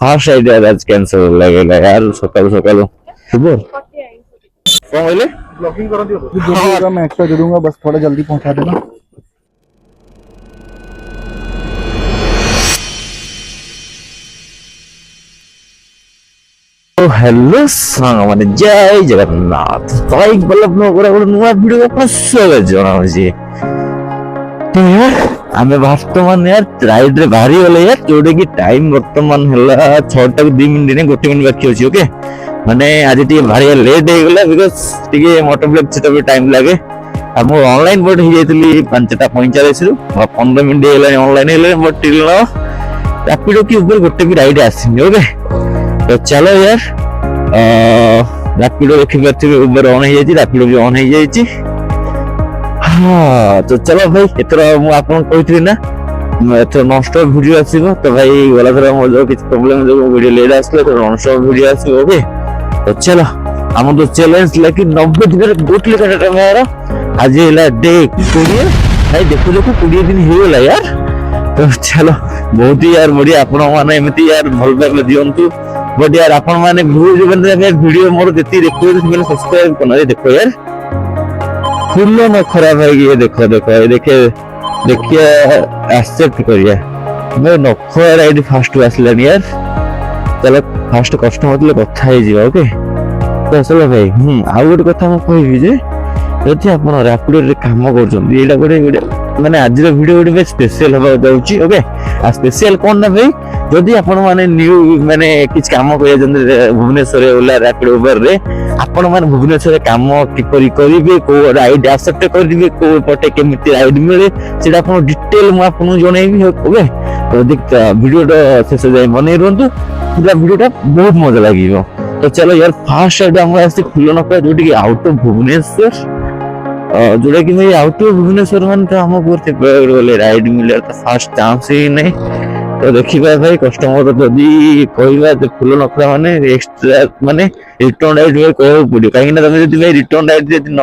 Fast idea आज cancel लगेगा यार सकाल सकाल सुबह कौन बोले ब्लॉकिंग करो दियो जो भी होगा मैं एक्स्ट्रा दे दूंगा, बस थोड़ा जल्दी पहुंचा देना। तो हेलो सांग माने जय जगन्नाथ बाइक बल्लभ नगर गोटे नुआ भिडियो आपन स्वागत जनाउछि। तो यार आमे वर्तमान यार राइड रे बाहरी गले यार जोडे की टाइम वर्तमान हला 6 टा 2 मिनिट ने 1 मिनिट बाकी अछि। ओके माने आज टी भारी लेट हे गेला बिकॉज़ टी मोटर ब्लॉक छिटा भी टाइम लागे। अब मो ऑनलाइन बोर्ड ही जेतली 5:45 रु 15 मिनिट हेला ऑनलाइन हेले बट टिल ना रैपिडो की ऊपर गोटे भी राइड आसिनी। ओके तो चलो यार रैपिडो देखि पाथिबे उबर ऑन हे जाई, रैपिडो भी ऑन हे जाई। हाँ तो चलो भाई एथर मु आपन कहितली ना एथर नॉनस्टॉप वीडियो आसीबो। तो भाई वाला थरा मो जो किछ प्रॉब्लम जो वीडियो ले आसले तो नॉनस्टॉप वीडियो आसीबो। ओके तो चलो हम तो चैलेंज लेकिन 90 दिन रे गोटले काटा मेरा आज हेला डे 20 भाई देखो देखो 20 दिन हे गेला यार। तो चलो बहुत ही यार बढ़िया आपण माने एमती यार भल भाग दियंतु बट यार आपण माने वीडियो मोर जति देखो मैंने सब्सक्राइब करना देखो यार फुल न खराब है। ये देखो देखो ये देखिए एक्सेप्ट करिए मैं नख राइड फास्ट आसलानी यार। चलो फास्ट कस्टमर ले कथा हे जीवा। ओके तो चलो भाई आउ गोटे कथा मैं कहबी जे यदि आपण रैपिडो रे काम करछन एटा गोटे माने आज रो वीडियो गोटे स्पेशल होबा जाउची। ओके आ स्पेशल कोन ना भाई जदि आपण माने न्यू माने किछ काम करिया जंद भुवनेश्वर रे ओला रैपिडो उबर रे आपण माने भुवनेश्वर रे काम किपरि करिवे को राइड एक्सेप्ट करिवे को पटे केमिति राइड मिले सेटा आपण डिटेल मु आपण जणैबी। ओके तो देख वीडियो तो शेष जाय बनै रहंतु पूरा वीडियो टा बहुत मजा लागिवो। तो चलो यार फास्ट राइड हम आसी खुलन पर जोटी आउट ऑफ भुवनेश्वर जोड़ा कि भाई आउट ऑफ भुवनेश्वर मान तो हम करते गले राइड मिले तो फास्ट चांस ही नहीं। तो देखिबा भाई कस्टमर जदी कहबा तो फुल नखरा माने एक्स्ट्रा माने रिटर्न राइड में कहू पड़ो कहीं ना तुम जदी भाई रिटर्न राइड जदी न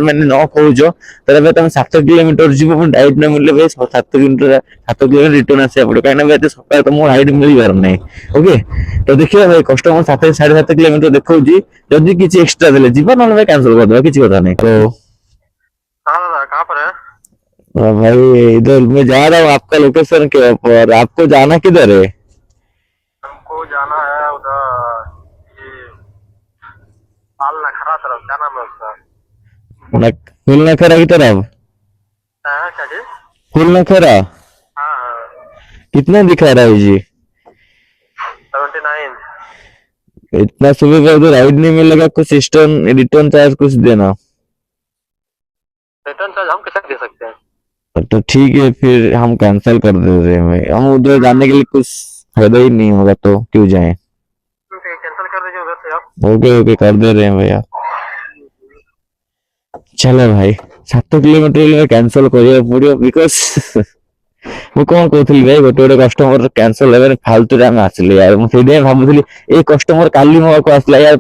माने न कहूजो तबे तुम 7 किलोमीटर जीवो पण राइड न मिले भाई 7 किलोमीटर रिटर्न आसे पड़ो कहीं ना भाई सकाळ तुम राइड मिल बार नहीं। ओके तो देखिबा भाई कस्टमर 7 7.5 किलोमीटर देखौजी जदी किछि एक्स्ट्रा देले जीवन न भाई कैंसिल कर दो किछि कथा नहीं। तो हाँ दादा कहाँ पर है? भाई इधर मैं जा रहा हूँ आपका लोकेशन के ऊपर। आपको जाना किधर है? हमको जाना है उधर ये पाल नखरा तरफ। क्या नाम है उसका? फुल नखरा की तरफ? हाँ क्या जी? फुल नखरा हाँ हाँ कितना दिखा रहा है जी? 79। इतना सुबह पर तो राइड नहीं मिलेगा कुछ सिस्टम रिटर्न चार्ज कुछ देना। रिटर्न चार्ज हम कैसे दे सकते हैं? तो ठीक है फिर हम कैंसिल कर दे रहे हैं भाई हम उधर जाने के लिए कुछ फायदा ही नहीं होगा तो क्यों जाएं। कैंसिल कर दीजिए उधर से आप। ओके ओके कर दे रहे हैं भैया। चलो भाई 7 किलोमीटर कैंसिल करिया पड़ियो बिकॉज मु कौन कहथली भाई गोटे गोटे कस्टमर कैंसिल हेबे फालतू रे हम आसले यार मु सेदे भाबुथली ए कस्टमर काली मो को आसला यार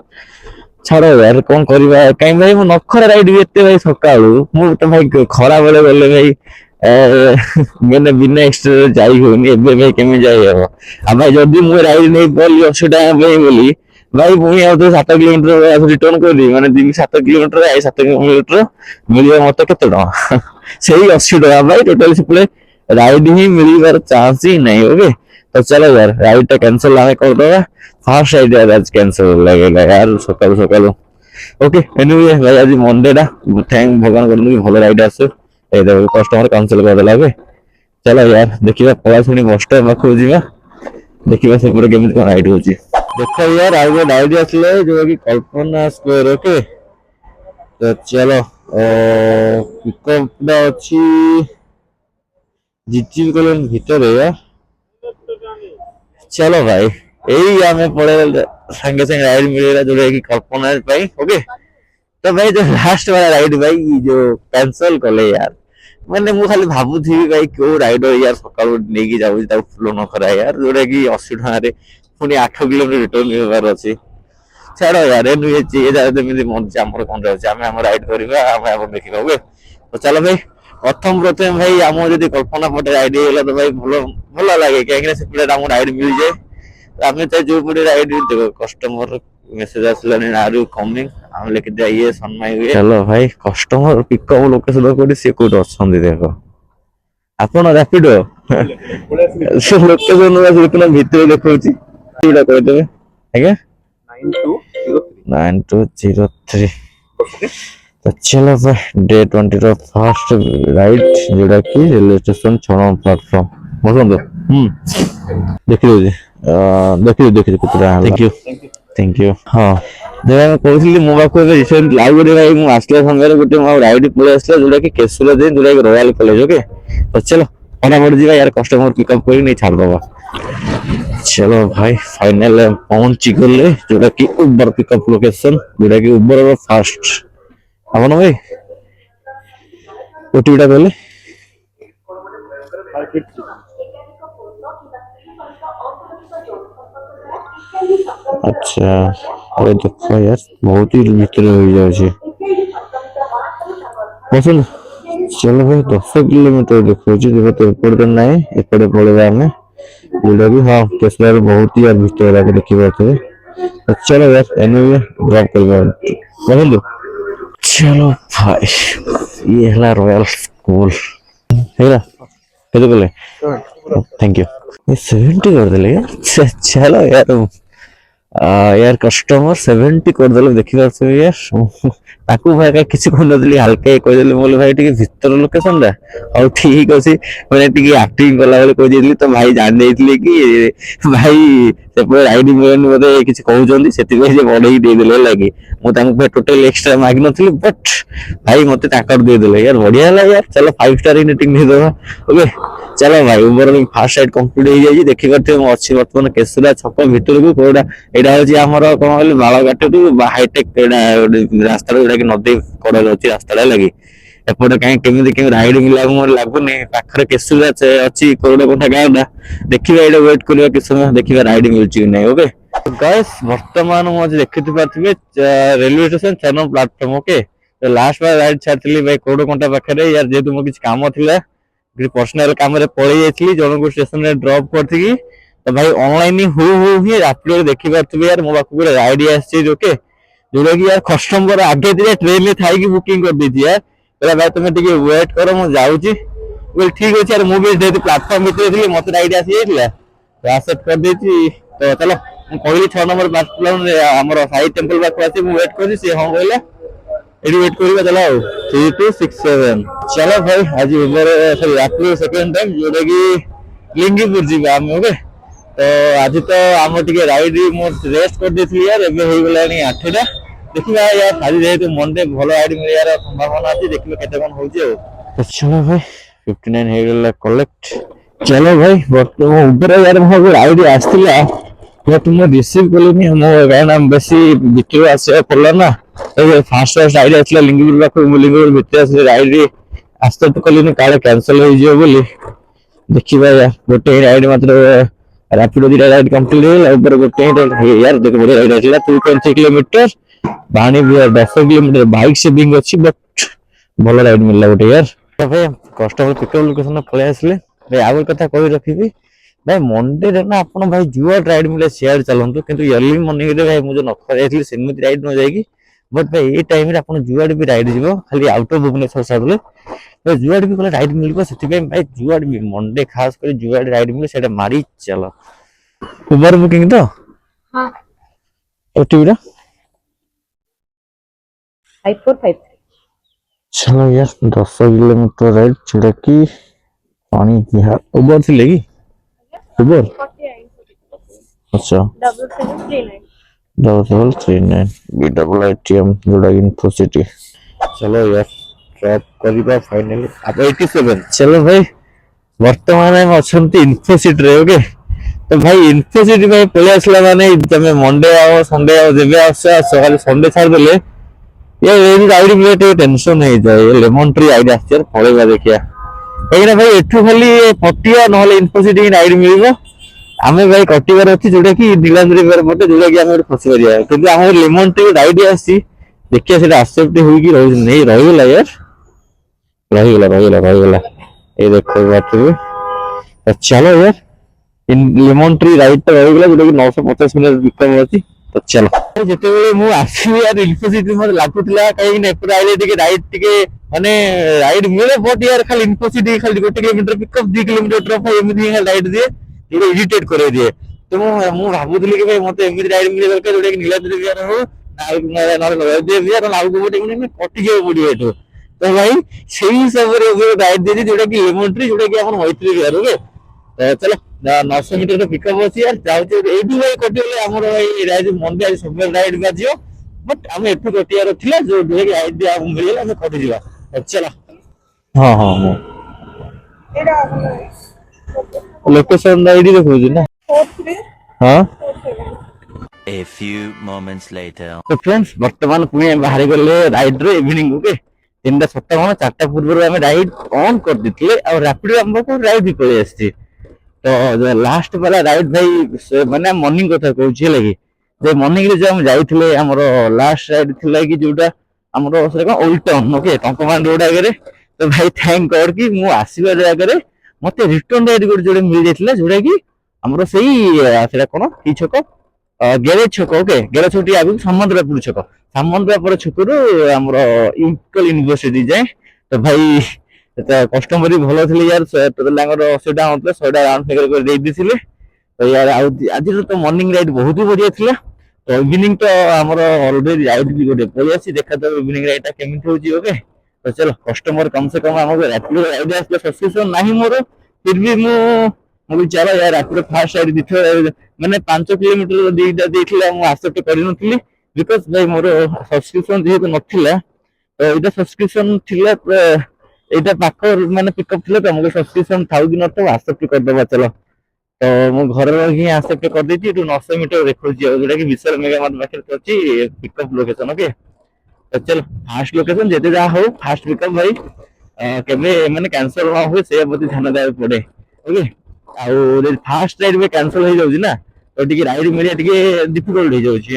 छाड़ो यार कौन करबा कहीं भाई मु नखरा राइड भी एते भाई सकाळू मु तो भाई खरा बेले गले भाई मैंने बिना एक्स्ट्रा जाई होनी एबे भाई केमे जाई हो आ भाई जदी मु राइड नहीं बोली 80 टाका भाई बोली भाई मुई आ तो 7 किलोमीटर रिटर्न कर दी माने दिन 7 किलोमीटर आई 7 किलोमीटर मिलियो मते केते टका सेही 80 टका भाई टोटल सिपले राइड ही मिलबार चांस ही नहीं। ओके तो चलो यार राइड टा कैंसिल आने कर दो फास्ट राइड आज कैंसिल लगेगा यार सकाल सकाल। ओके एनीवे भाई आज मंडे टा थैंक भगवान करनु कि भलो राइड आसो ए देखो कस्टमर कैंसिल कर देला। ओके चलो यार देखिबा पलासुनी बस स्टॉप पाखो जीवा देखिबा से पूरा केमित कोन राइड होची देखो यार आगे राइड आसले जो कि कल्पना स्क्वायर। ओके तो चलो पिकअप दा अछि जीटी कॉलोनी भीतर है यार। चलो भाई यही हमें पड़े संगे संगे राइड मिलेगा जो कि कल्पना भाई। ओके तो भाई जो लास्ट वाला राइड भाई जो कैंसिल कले यार मैंने मु खाली भाबु थी भाई क्यों राइडर यार सकाळ नेकी जाउ ता फुलो न करा यार जोडे कि 80 टका रे पुनी 8 किलोमीटर रिटर्न लेबार अछि। छाड़ो यार एनु ये जा देमी मन हमर कोन रहछ हम हम राइड करबा हम हम देखिबा। ओके तो चलो भाई प्रथम भाई आम जदि कल्पना पटे राइड होला तो भाई भलो भलो लागे कहीं से प्लेट हमको राइड मिल जाए ଆମେ ଚାहे ଯୋଉ ପଟେ ରାଇଡ୍ ଦେଖ କଷ୍ଟମର ମେସେଜ ଆସିଲାନି ଆର୍ ୟୁ କମିଂ ଆମେ ଲେଖିଦିଆ ଇଏ ସନ୍ମାଇ ହୁଏ ଚାଲ ଭାଇ କଷ୍ଟମର ପିକଅପ୍ ଲୋକେସନ କୋଉଠି ସିଏ କୋଉଠି ଅଛନ୍ତି ଦେଖ ଆପଣ ରାପିଡ ସେ ଲୋକେସନ ଭିତରେ ଦେଖଉଛି ସେଇଟା କହିଦେବେ ଆଜ୍ଞା 9203 तो चलो भाई डे 20 रो फर्स्ट राइड जोड़ा कि रेलवे स्टेशन 6 नंबर प्लेटफॉर्म बसंत देखिए कुतरा थैंक यू हां जेबा मैं कहली मो बाको रिसेंट लाइव रे भाई मु आसले समय गोटे मो राइड पळे आसला जोड़ा कि केसुला दे जोड़ा कि रॉयल कॉलेज ओके तो चलो फटाफट जीवा यार कस्टमर पिकअप करी नहीं छाड़ दबा चलो भाई फाइनल पहुंच गले जोड़ा कि उबर पिकअप लोकेशन जोड़ा कि उबर रो फास्ट ଆପଣ ଭାଇ ଓଟିଭିଟା କହିଲେ अच्छा अरे देखो यार बहुत ही भीतर हो जाए पसंद चलो भाई 10 किलोमीटर देखो तो एपटे ना एपटे पड़ेगा आम जोटा कि हाँ केसलार बहुत ही यार भीतर देखी पाते चलो यार एने ड्रॉप कर पसंद चलो भाई ये है रॉयल स्कूल है कैसे बोले थैंक यू ये 70 कर दिले यार चलो यार यार कस्टमर 70 कर दिले देखि पाछो यार ताकू भाई का किसी को नदली हल्के कह देले बोले भाई टिके भीतर लोकेशन दा और ठीक अछि माने टिके एक्टिंग कला बेले कह देली तो भाई जान देइतले कि भाई से पूरा राइड में बोले किसी कहउ जंदी सेति भाई जे बढई दे देले लागी मु तांको पे टोटल एक्स्ट्रा माग नथली बट भाई मते टाकर दे देले यार बढ़िया ला यार चलो 5 स्टार रेटिंग दे दो ओके चलो भाई उबर फर्स्ट साइड कंप्लीट हो जाई देखि करते हम अछि वर्तमान केसुरा छक भीतर को कोडा एडा होची हमर कोन कहले बाळाघाट टू हाईटेक एडा रास्ता एडा कि नदी कोडा होची रास्ता लगी एपटे कहीं केमिति के राइड मिला मोर लागुनी पाखरे केसुरा अछि कोडा कोठा गाडा देखिबा एडा वेट करबा कि समय देखिबा राइड मिलची कि नै ओके गाइस वर्तमान मो देखित पाथिबे railway station 6 number platform okay तो लास्ट बार राइड छातली भाई कोडो कोंटा पाखरे यार जेतु मो किछ काम थिला पर्सनल काम रे पळी जाइतली जण को स्टेशन रे ड्रॉप करथि तो भाई ऑनलाइन ही रापिडो देखि पाथबे यार मो बाकू को राइड आछि ओके जोड़ा कि यार कस्टमर आगे दिए ट्रेन में थाई की बुकिंग कर दी यार बोला भाई तुम टिके वेट करो मु जाउची बोल ठीक अछि यार मु भी जेतु प्लेटफॉर्म भीतर थी मते राइड आसी जाइतला तो एक्सेप्ट कर देछि तो चलो मु कहली 6 नंबर प्लेटफॉर्म रे हमर साई टेंपल बाक आसी मु वेट करछि से हां कहला एडी वेट करबा चलो 3267 चलो भाई आज उबर सॉरी रैपिडो सेकंड टाइम जोड़ा कि लिंगीपुर जीवा हम ओके तो आज तो हम टिके राइड मो रेस्ट कर देथि यार एबे होई गलानी 8टा देखिबा यार आज जेतु मंडे भलो राइड मिलियार संभावना अछि देखिबा केते कोन होउची हो चलो भाई 59 हे गेला कलेक्ट चलो भाई वर्तमान उबर यार मो राइड आस्तिला तो तुम रिसीव करलेनी मो गाना बेसी बिक्री आसे पड़ला ना तो फास्ट राइड आसला लिंगीपुर पाखु लिंगीपुर भितर आसे राइड आस्ते तो कलिनी काले कैंसिल हो जियो बोली देखिबा यार गोटे राइड मात्र रैपिडो दी राइड कंप्लीट हो ऊपर गोटे यार देखो बड़े राइड आसला 2.3 किलोमीटर बाणी बिहार 10 किलोमीटर बाइक से बिंग अछि बट भलो राइड मिलला गोटे यार तो भाई कस्टमर पिकअप लोकेशन पळे आसले भाई आगो कथा कहि रखिबी भाई मंडे रे ना अपन भाई जुआ राइड मिले शेयर चलंतु किंतु अर्ली मॉर्निंग रे भाई मुझे नखर जाइतली सेमिति राइड न जाईकी बट भाई ए टाइम रे अपन जुआड भी राइड जीवो खाली आउट ऑफ भुवनेश्वर साइड तो जुआड भी कोला राइड मिलबो सेति भाई जुआड भी मंडे खास कर जुआड राइड मिले सेटा मारी चलो उबर बुकिंग तो हां ओटीवी रा 5453 चलो यार 10 किलोमीटर राइड छुड़ा की पानी बिहार उबर से लेगी उबर अच्छा 7739 BAATM जोड़ा इन्फोसिटी चलो यार ड्रॉप करिबा फाइनली अब 87 चलो भाई वर्तमान हम अछंती इन्फोसिटी रे ओके तो भाई इन्फोसिटी भाई पळे आसला माने तमे मंडे आओ संडे आओ जेबे आसे सकाल संडे छाड़ देले ये राइड में टेंशन नहीं जाए लेमन ट्री राइड आसे पळेबा देखिया एगरा भाई एठू खाली पटिया नहले इन्फोसिटी राइड मिलिबो आमे भाई कटिबार अछि जोडा कि नीलांद्री पर मते जोडा कि आमे फसी परिया किंतु हम लेमन ट्री राइड आसी देखिया सेटा एक्सेप्ट होई कि रहि नहीं रहि गेला यार रहि गेला ए देखो बात तो चलो यार ଲେମନ ଟ୍ରି ରାଇଡ୍ ଟା ରହିଗଲା ଯୋଉଟା କି 950 ମିନିଟ୍ ବିକ୍ରମ ଅଛି। ତ ଚାଲ ଯେତେବେଳେ ମୁଁ ଆସିବି ୟାର ଇନଫୋସିଟି ମତେ ଲାଗୁଥିଲା କାହିଁକି ନା ଏପଟେ ଆଇଲେ ଟିକେ ରାଇଡ୍ ଟିକେ ମାନେ ରାଇଡ୍ ମିଳେ ବଟ୍ ୟାର ଖାଲି ଇନଫୋସିଟି ଖାଲି 1 କିଲୋମିଟର ପିକଅପ୍ 2 କିଲୋମିଟର ଡ୍ରପ୍ ଏମିତି ହିଁ ରାଇଡ୍ ଦିଏ ଯୋଉଟା ଇରିଟେଟ୍ କରେଇ ଦିଏ। ତ ମୁଁ ଭାବୁଥିଲି କି ଭାଇ ମତେ ଏମିତି ରାଇଡ୍ ମିଳିବା ଦରକାର ଯୋଉଟା କି ନୀଳାଦ୍ରି ବିହାର ହଉ ନହେଲେ ନୀଳାଦ୍ରି ବିହାର ନହେଲେ ଆଉ କୋଉଠି କଟିଯିବାକୁ ପଡିବ ଏଠୁ। ତ ଭାଇ ସେଇ ହିସାବରେ ଏବେ ରାଇଡ୍ ଦେଇଛି ଯୋଉଟା କି ଲେମନ ଟ୍ରି ଯୋଉଟା କି ଆମର ମୈତ୍ରୀ ବିହାର ଓକେ। ଚାଲ 900 ମିଟର ପିକଅପ୍ ଅଛି ୟାର ଯାଉଛି ଏଇଠୁ ଭାଇ କଟିଗଲେ ଆମର ଭାଇ ରାଇଡ୍ ମନ୍ଦିର ଆଜି ସବୁବେଳେ ରାଇଡ୍ ବାଜିବ ବଟ୍ ଆମେ ଏଠୁ କଟିବାର ଥିଲା ଯୋଉ ରାଇଡ୍ ଆମକୁ ମିଳିଗଲା ଆମେ କଟିଯିବା। ଚାଲ ହଁ ହଁ ହଁ ଲୋକେସନ ଏଇଠି ଦେଖଉଛି ନା ହଁ। A few moments later. ତ ଫ୍ରେଣ୍ଡସ୍ ବର୍ତ୍ତମାନ ପୁଣି ବାହାରି ଗଲେ ରାଇଡ୍ ରେ ଇଭିନିଂ ଓକେ 3:57 4ଟା ପୂର୍ବରୁ ଆମେ ରାଇଡ୍ ଅନ୍ କରିଦେଇଥିଲେ ଆଉ ରାପିଡ୍ ଆମ ପାଖକୁ ରାଇଡ୍ ବି ପଳେଇ ଆସିଛି। ତ ଲାଷ୍ଟ ବାଲା ରାଇଡ୍ ଭାଇ ମାନେ ମର୍ଣ୍ଣିଂ କଥା କହୁଛି ହେଲା କି ଯେ ମର୍ଣ୍ଣିଂ ରେ ଯୋଉ ଆମେ ଯାଇଥିଲେ ଆମର ଲାଷ୍ଟ ରାଇଡ୍ ଥିଲା କି ଯୋଉଟା ଆମର ସେଟା କଣ old town okay Tankapani road ଆଗରେ। ତ ଭାଇ ଥ୍ୟାଙ୍କ ଗଡ୍ କି ମୁଁ ଆସିବା ଜାଗାରେ ମତେ ରିଟର୍ନ ରାଇଡ୍ ଗୋଟେ ଯୋଉଟା ମିଳିଯାଇଥିଲା ଯୋଉଟା କି ଆମର ସେଇ ସେଟା କଣ କି ଛକ ଗ୍ୟାରେଜ ଛକ ଓକେ ଗ୍ୟାରେଜ ଛକ ଟିକେ ଆଗକୁ ସାମନ୍ତରାୟପୁର ଛକ ସାମନ୍ତରାୟପୁର ଛକରୁ ଆମର ଉତ୍କଳ ୟୁନିଭର୍ସିଟି ଯାଏ। ତ ଭାଇ କଷ୍ଟମର ବି ଭଲ ଥିଲେ ୟାର ତାଙ୍କର 80 ଟଙ୍କା ହଉଥିଲା 100 ଟଙ୍କା ରାଉଣ୍ଡ ଫିଗର କରି ଦେଇ ଦେଇଥିଲେ। ତ ୟାର ଆଉ ଆଜିର ତ ମର୍ଣ୍ଣିଂ ରାଇଡ୍ ବହୁତ ହି ବଢିଆ ଥିଲା। ତ ଇଭିନିଂ ତ ଆମର ଅଲରେଡି ଯାଇଥିଲି ଗୋଟେ ପଳେଇ ଆସି ଦେଖାଯାଉ ଇଭିନିଂ ରାଇଡ୍ ଟା କେମିତି ହଉଛି ଓକେ। ତ ଚାଲ କଷ୍ଟମର କମ ସେ କମ ଆମକୁ ରାତିରେ ରାଇଡ୍ ଆସିଲେ ସବସ୍କ୍ରିପସନ ନାହିଁ ମୋର ଫିର ବି ମୁଁ ଚାଲ ୟାର ରାତିରେ ଫାର୍ଷ୍ଟ ରାଇଡ୍ ଦିଥର ମାନେ 5 କିଲୋମିଟର ଦିଟା ଦେଇଥିଲା ମୁଁ ଆକ୍ସେପ୍ଟ କରିନଥିଲି ବିକଜ ଭାଇ ମୋର ସବସ୍କ୍ରିପସନ ଯେହେତୁ ନଥିଲା ତ ଏଇଟା ସବସ୍କ୍ରିପସନ ଥିଲା ଏଇଟା ପାଖ ମାନେ ପିକଅପ୍ ଥିଲା ତ ଆମକୁ ସବସ୍କ୍ରିପସନ ଥାଉ କି ନଥାଉ ଆକ୍ସେପ୍ଟ କରିଦବା ଚାଲ। ତ ମୁଁ ଘରେ ହିଁ ଆକ୍ସେପ୍ଟ କରିଦେଇଛି ଏଠୁ 900 ମିଟର ଦେଖଉଛି ଆଉ ଯୋଉଟା କି ବିଶାଲ ମେଗା ମାର୍ଟ ପାଖରେ ଅଛି ପିକଅପ୍ ଲୋକେସନ ଓକେ। ତ ଚାଲ ଫାର୍ଷ୍ଟ ଲୋକେସନ ଯେତେ ଯାହା ହଉ ଫାର୍ଷ୍ଟ ପିକଅପ୍ ଭାଇ କେବେ ମାନେ କ୍ୟାନସଲ ନ ହୁଏ ସେ ପ୍ରତି ଧ୍ୟାନ ଦେବାକୁ ପଡେ ଓକେ। ଆଉ ଯଦି ଫାର୍ଷ୍ଟ ରାଇଡ୍ ବି କ୍ୟାନସଲ ହେଇଯାଉଛି ନା ତ ଟିକେ ରାଇଡ୍ ମିଳିବା ଟିକେ ଡିଫିକଲ୍ଟ ହେଇଯାଉଛି।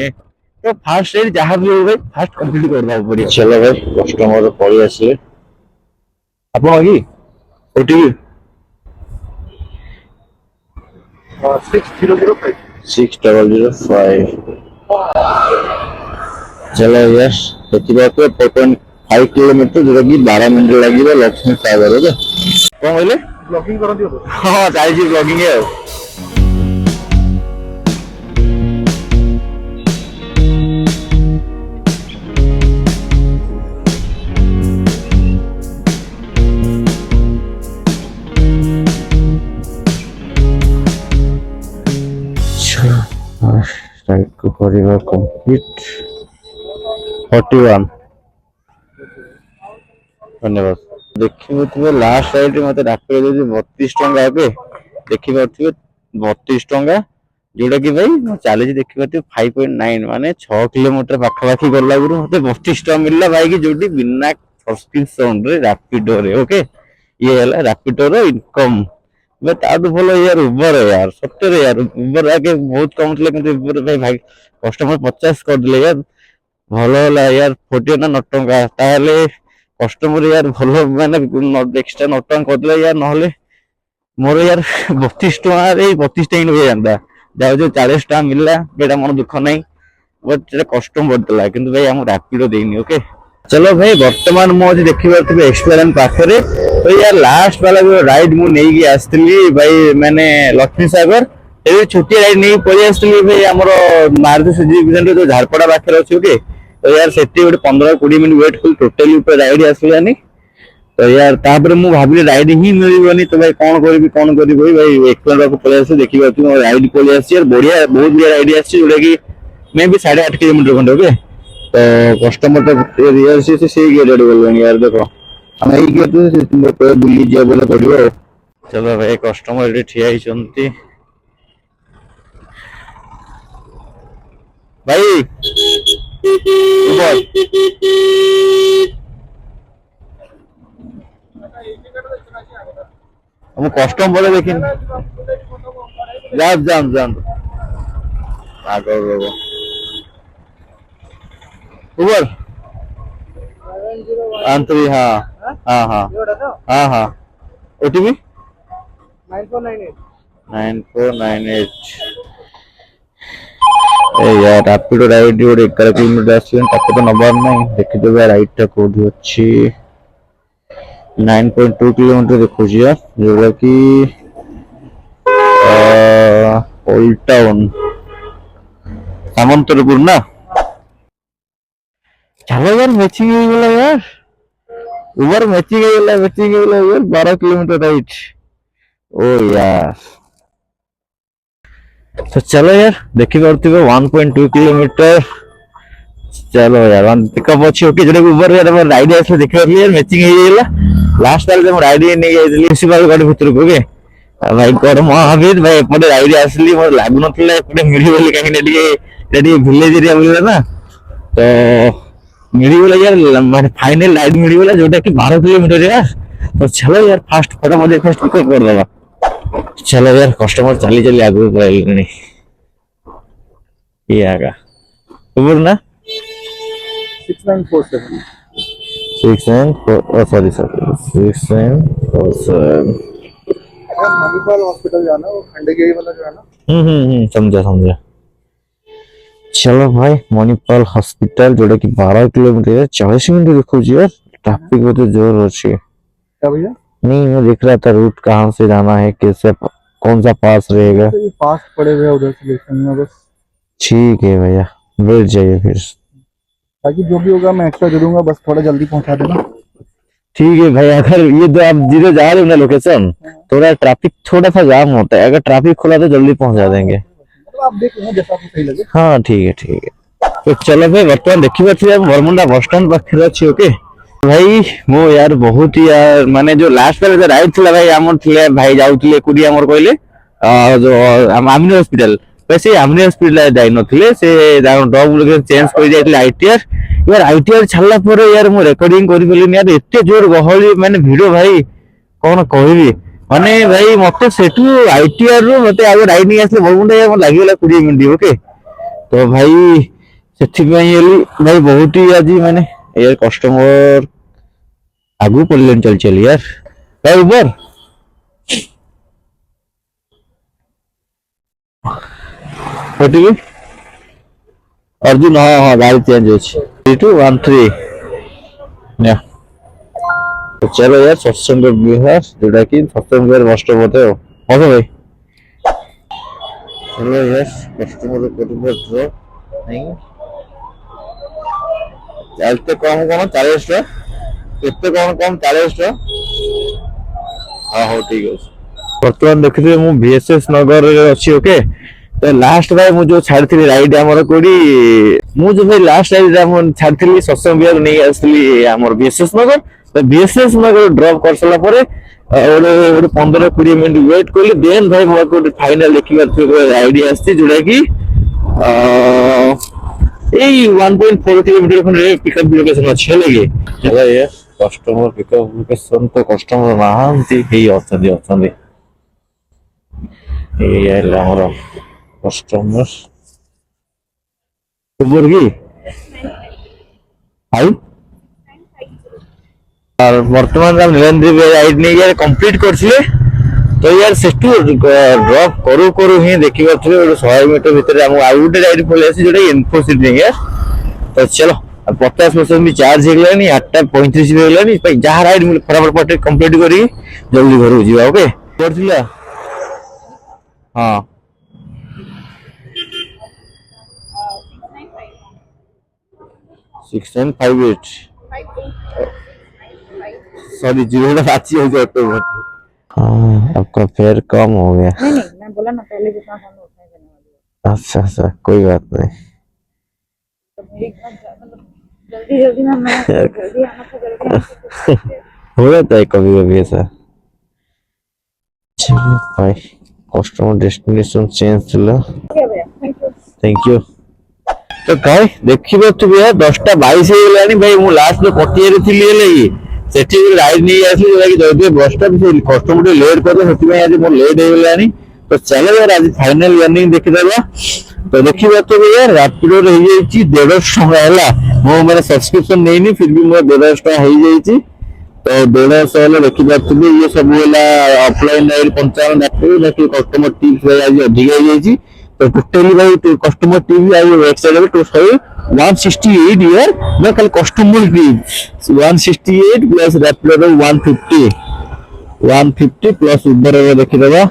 ତ ଫାର୍ଷ୍ଟ ରାଇଡ୍ ଯାହା ବି ହଉ ଭାଇ ଫାର୍ଷ୍ଟ କମ୍ପ୍ଲିଟ୍ କରିବାକୁ ପଡିବ। ଚାଲ ଭାଇ କଷ୍ଟମର ପଳେଇ ଆସିଲେ ଆପଣ କି ଓଟିଭି 6005 6005 चलो यस ଦେଖିବା 4.5 किलोमीटर ଯୋଉଟା କି 12 ମିନିଟ ଲାଗିବ ଲକ୍ଷ୍ମୀ ସାଗର ଓକେ। କଣ କହିଲେ ब्लॉगिंग करो दियो ହଁ ଚାଲିଛି ବ୍ଲଗିଂ ଆଉ। राइट को करिवा कंप्लीट 41 धन्यवाद। देखिए लास्ट राइड मत डाक 32 टंका ए देखिए 32 टंका जोटा कि भाई चली देखिए 5.9 माने 6 किलोमीटर पाखापाखि गला मत 32 टंका मिलला भाई कि जो बिना सब्सक्रिप्शन रैपिडो रे ओके ये है रैपिडो इनकम ताठू भल यार उबर यार सत्य यार उबर आगे बहुत कम थे कि उबर भाई कस्टमर 50 करदे यार भल है यार 41 ना 9 टंका ताहले कस्टमर यार भल माने एक्सट्रा 9 टंका करदे यार नहले मोर यार 32 टंका 32 टा ही जाता जाओ जो 40 टंका मिलला बेटा मन दुख नहीं बट कस्टमर देला किंतु भाई हम रैपिडो देनी ओके। चलो भाई वर्तमान मुझे देखिए एक्सप्लेन पाखे तो यार लास्ट वाला जो राइड मु नहीं आसती भाई मैंने लक्ष्मी सागर ये छोटी राइड नहीं पलि आसती भाई आम मारुति सुजुकी जो झारपड़ा पाखे अच्छे ओके। तो यार से 15-20 मिनट वेट कर टोटाली राइड आसलानी तो यार तापर मु भाविली राइड ही मिलनी तो भाई कौन करी भाई एक्सप्लेन पलि आस देखिए राइड पलि आस बढ़िया बहुत बढ़िया राइड आसोटा कि मे भी 8.5 किलोमीटर खंडे ओके। तो कस्टमर तो रियल से गेट गलानी यार देख आम बुली जा बोले पड़ो। चलो भाई कस्टमर ये ठिया भाई हम कस्टम बोले देखी जाम आगे उबर आंतरी हाँ हाँ हाँ हाँ हाँ ओटीपी 9498 9498 ए यार रैपिडो राइड गोटे 11 किलोमीटर आसलेन ताको तो नबार नहीं देखिदेवे राइड टा कोठी अछि 9.2 किलोमीटर देखुछि यार जोटा कि ओल्ड टाउन सामंतपुर ना चलो यार मैचिंग हो गला यार उबर मैचिंग हो गला यार 12 किलोमीटर राइड ओ यार तो चलो यार देखि पारथिबो 1.2 किलोमीटर चलो यार वन पिकअप अछि ओके जडे उबर यार राइड आसे देखि पारली यार मैचिंग हो गला लास्ट टाइम जब राइड नहीं गइली म्युनिसिपल गाड़ी भितर को के भाई कोड महावीर भाई एपटे राइड आसली मोर लागु नथले एपटे मिली बोली काहे नेडी विलेज एरिया बोलला ना तो मिली बोला यार माने फाइनल राइड मिली बोला जोटा कि 12 किलोमीटर यार तो चलो यार फास्ट फटाफट फास्ट पिकअप कर देबा चलो यार कस्टमर चली चली आगे पळाइले ये आगा उबर ना 6947 6947 मणिपाल हॉस्पिटल जाना वो खंडगिरी वाला जो है ना समझा चलो भाई मणिपाल हॉस्पिटल जोड़ा कि 12 किलोमीटर 40 मिनट देखो जी यार ट्रैफिक बहुत जोर अच्छी क्या भैया नहीं मैं देख रहा था रूट कहाँ से जाना है कैसे कौन सा पास रहेगा तो ये पास पड़े हुए उधर से देखेंगे बस ठीक है भैया बैठ जाइए फिर ताकि जो भी होगा मैं एक्स्ट्रा दे दूंगा बस थोड़ा जल्दी पहुंचा देना ठीक है भाई अगर ये जो आप जिधर जा रहे हो ना लोकेशन थोड़ा ट्रैफिक थोड़ा सा जाम होता है अगर ट्रैफिक खुला तो जल्दी पहुंचा देंगे मतलब आप देख लेना जैसा आपको सही लगे हाँ ठीक है तो चलो भाई बर्तमान देखी बरमुंडा बस स्टैंड पाखे अच्छी ओके भाई मो यार बहुत ही यार माने जो लास्ट वाले राइड थिला भाई हमर थिले भाई जाउथिले कुडी हमर कहले जो आमिनी हॉस्पिटल वैसे आमिनी हॉस्पिटल जाई नथिले से डॉग लोग चेंज कर जाइले आईटीआर यार आईटीआर छल्ला पर यार मो रिकॉर्डिंग करि बोली यार एते जोर गहली माने वीडियो भाई कोन कहबी माने भाई मते सेटू आईटीआर रो मते आगे राइड नहीं आसे बरमुंडा यार मन लागिला 20 मिनिट ओके तो भाई सेठी भाई बहुत ही आज माने यार कस्टमर आगू पड़े चल यार भाई उबर अर्जुन हाँ गाड़ी चेंज हो 3213 तो चलो यार सत्संग बिहार जोटा कि सत्संग बिहार बस स्टॉप होते हो भाई चलो यार कस्टमर नहीं चलते कम 40 टा केते कम 40 टा हाँ हो ठीक है बर्तमान देखिए मु बीएसएस नगर अच्छी ओके तो लास्ट भाई मु जो छाड़ी राइड हमर कोडी मु जो भाई लास्ट राइड हम छाड़ी सत्संग बिहार नहीं आसली हमर बीएसएस नगर तो बीएसएस नगर ड्रॉप कर सला परे और 15-20 मिनट वेट करली देन भाई मोर को फाइनल देखिबा राइड आस्ती जोडा कि 1.4 किलोमीटर खंडे पिकअप लोकेशन अच्छे लगे चलो ये कस्टमर पिकअप लोकेशन तो कस्टमर नहांती हे अछंदी ए यार हमर कस्टमर उबर की हाई और वर्तमान हम निरंजन राइड नहीं यार कंप्लीट करछले तो यार सेटू ड्रॉप करू ही देखि पाथले 100 मीटर भीतर हम आउट राइड पले आसी जोडे इन्फोसिस नहीं यार तो चलो 50% भी चार्ज हो गलानी 8:35 हो गलानी भाई जहां राइड मिल फटाफट पटे कंप्लीट करी जल्दी घर जीवा ओके करथिला हां 6958 सॉरी जीरो का साची हो जाए तो हाँ आपका फेयर कम हो गया नहीं मैं बोला ना पहले जितना हम उतना ही देने वाली अच्छा कोई बात नहीं तो मेरी मतलब जल्दी मैं जल्दी आना था जल्दी हो जाता है कभी कभी ऐसा चलो भाई कस्टमर डेस्टिनेशन चेंज थिला थैंक यू तो काय देखिबो तो भैया 10:22 हो गलानी भाई मु लास्ट में कटियारे थिली लेई सेठी राइड नहीं आसली जोला कि जल्दी बस स्टॉप से कस्टमर लेट कर सेठी में आज मोर लेट हो गलानी तो चलो यार आज फाइनल रनिंग देखि देबा तो देखिबो तो भैया रैपिडो रही जाईची 150 टका हला मो माने सब्सक्रिप्शन नहीं फिर भी मोर 150 टका हो जाईची तो 150 हेले देखि पाथुबे ये सब होला ऑफलाइन लाइन 55 डाटे बाकी कस्टमर टिप्स भाई आज अधिक हो जाई तो टोटली भाई कस्टमर टिप आई एक साइड में 168 ईयर मैं कल customer tip 168 plus Rapido 150 plus Uber देखि देबा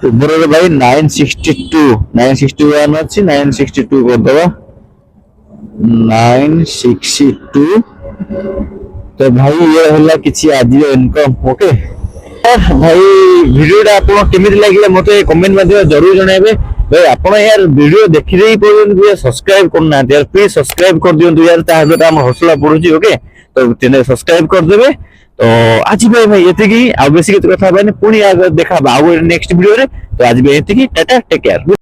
उबर भाई 961 अच्छी 962 कर दबा 962 तो भाई ये होला किछि आज इनकम ओके भाई वीडियोटा आपन केमिति लागिला मते कमेंट माध्यम जरूर जणाइबे भाई आपन यार वीडियो देखि देई पड़न सब्सक्राइब करना यार प्लीज सब्सक्राइब कर दियंतु यार ताहे हम हौसला पड़ुची ओके तो चैनल सब्सक्राइब कर देबे तो आज भाई एतिकी आ बेसी कथा बानी पुणी देखा नेक्स्ट वीडियो रे तो आज एतिकी टाटा टेक केयर।